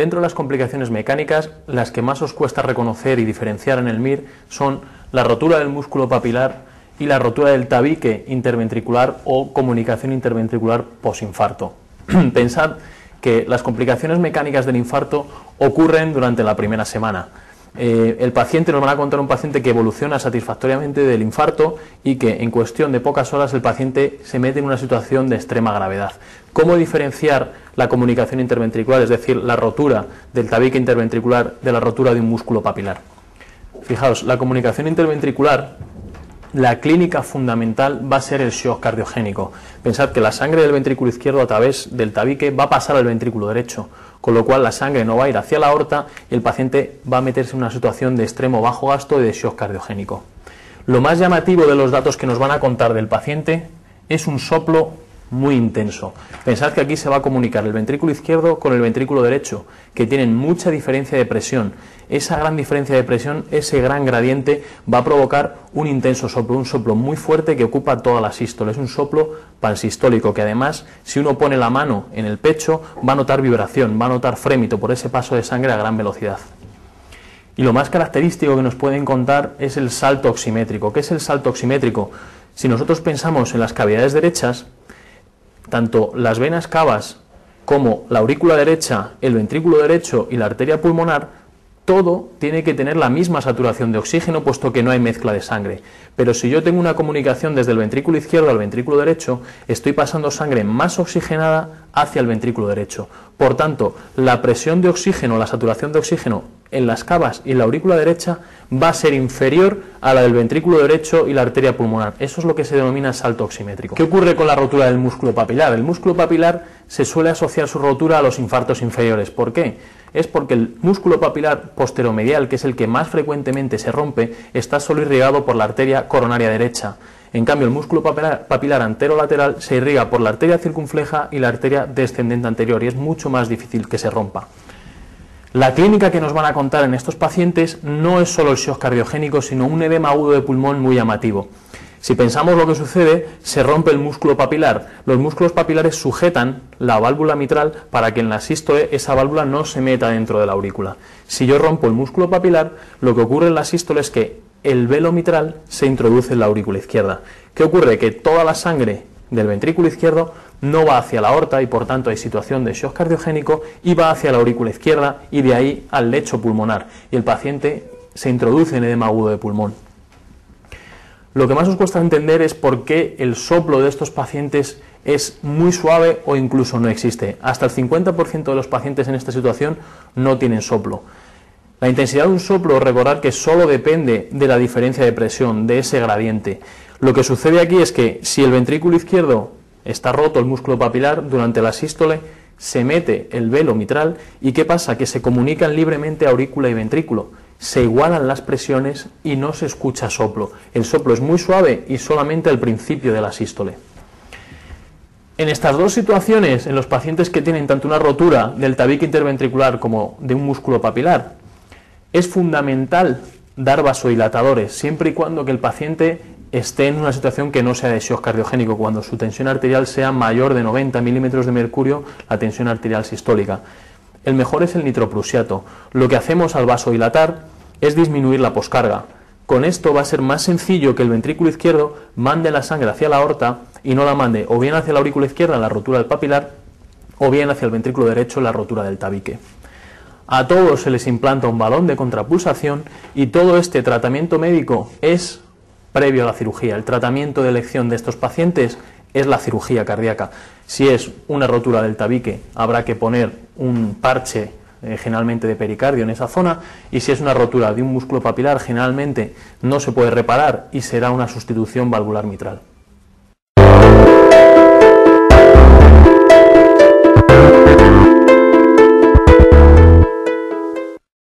Dentro de las complicaciones mecánicas, las que más os cuesta reconocer y diferenciar en el MIR son la rotura del músculo papilar y la rotura del tabique interventricular o comunicación interventricular posinfarto. Pensad que las complicaciones mecánicas del infarto ocurren durante la primera semana. El paciente, nos van a contar un paciente que evoluciona satisfactoriamente del infarto y que en cuestión de pocas horas el paciente se mete en una situación de extrema gravedad. ¿Cómo diferenciar la comunicación interventricular, es decir, la rotura del tabique interventricular de la rotura de un músculo papilar? Fijaos, la comunicación interventricular, la clínica fundamental va a ser el shock cardiogénico. Pensad que la sangre del ventrículo izquierdo a través del tabique va a pasar al ventrículo derecho, con lo cual la sangre no va a ir hacia la aorta y el paciente va a meterse en una situación de extremo bajo gasto y de shock cardiogénico. Lo más llamativo de los datos que nos van a contar del paciente es un soplo muy intenso. Pensad que aquí se va a comunicar el ventrículo izquierdo con el ventrículo derecho, que tienen mucha diferencia de presión. Esa gran diferencia de presión, ese gran gradiente, va a provocar un intenso soplo, un soplo muy fuerte que ocupa toda la sístole. Es un soplo pansistólico que además, si uno pone la mano en el pecho, va a notar vibración, va a notar frémito por ese paso de sangre a gran velocidad. Y lo más característico que nos pueden contar es el salto oximétrico. ¿Qué es el salto oximétrico? Si nosotros pensamos en las cavidades derechas, tanto las venas cavas como la aurícula derecha, el ventrículo derecho y la arteria pulmonar, todo tiene que tener la misma saturación de oxígeno, puesto que no hay mezcla de sangre. Pero si yo tengo una comunicación desde el ventrículo izquierdo al ventrículo derecho, estoy pasando sangre más oxigenada hacia el ventrículo derecho. Por tanto, la presión de oxígeno, la saturación de oxígeno en las cavas y en la aurícula derecha va a ser inferior a la del ventrículo derecho y la arteria pulmonar. Eso es lo que se denomina salto oximétrico. ¿Qué ocurre con la rotura del músculo papilar? El músculo papilar se suele asociar su rotura a los infartos inferiores. ¿Por qué? Es porque el músculo papilar posteromedial, que es el que más frecuentemente se rompe, está solo irrigado por la arteria coronaria derecha. En cambio, el músculo papilar anterolateral se irriga por la arteria circunfleja y la arteria descendente anterior, y es mucho más difícil que se rompa. La clínica que nos van a contar en estos pacientes no es solo el shock cardiogénico, sino un edema agudo de pulmón muy llamativo. Si pensamos lo que sucede, se rompe el músculo papilar. Los músculos papilares sujetan la válvula mitral para que en la sístole esa válvula no se meta dentro de la aurícula. Si yo rompo el músculo papilar, lo que ocurre en la sístole es que el velo mitral se introduce en la aurícula izquierda. ¿Qué ocurre? Que toda la sangre del ventrículo izquierdo no va hacia la aorta y por tanto hay situación de shock cardiogénico y va hacia la aurícula izquierda y de ahí al lecho pulmonar y el paciente se introduce en edema agudo de pulmón. Lo que más os cuesta entender es por qué el soplo de estos pacientes es muy suave o incluso no existe. Hasta el 50% de los pacientes en esta situación no tienen soplo. La intensidad de un soplo, recordad que solo depende de la diferencia de presión, de ese gradiente. Lo que sucede aquí es que si el ventrículo izquierdo está roto, el músculo papilar, durante la sístole se mete el velo mitral y ¿qué pasa? Que se comunican libremente aurícula y ventrículo. Se igualan las presiones y no se escucha soplo. El soplo es muy suave y solamente al principio de la sístole. En estas dos situaciones, en los pacientes que tienen tanto una rotura del tabique interventricular como de un músculo papilar, es fundamental dar vasodilatadores, siempre y cuando que el paciente esté en una situación que no sea de shock cardiogénico, cuando su tensión arterial sea mayor de 90 milímetros de mercurio, la tensión arterial sistólica. El mejor es el nitroprusiato. Lo que hacemos al vasodilatar es disminuir la poscarga. Con esto va a ser más sencillo que el ventrículo izquierdo mande la sangre hacia la aorta y no la mande o bien hacia la aurícula izquierda en la rotura del papilar o bien hacia el ventrículo derecho en la rotura del tabique. A todos se les implanta un balón de contrapulsación y todo este tratamiento médico es previo a la cirugía. El tratamiento de elección de estos pacientes es la cirugía cardíaca. Si es una rotura del tabique, habrá que poner un parche generalmente de pericardio en esa zona, y si es una rotura de un músculo papilar, generalmente no se puede reparar y será una sustitución valvular mitral.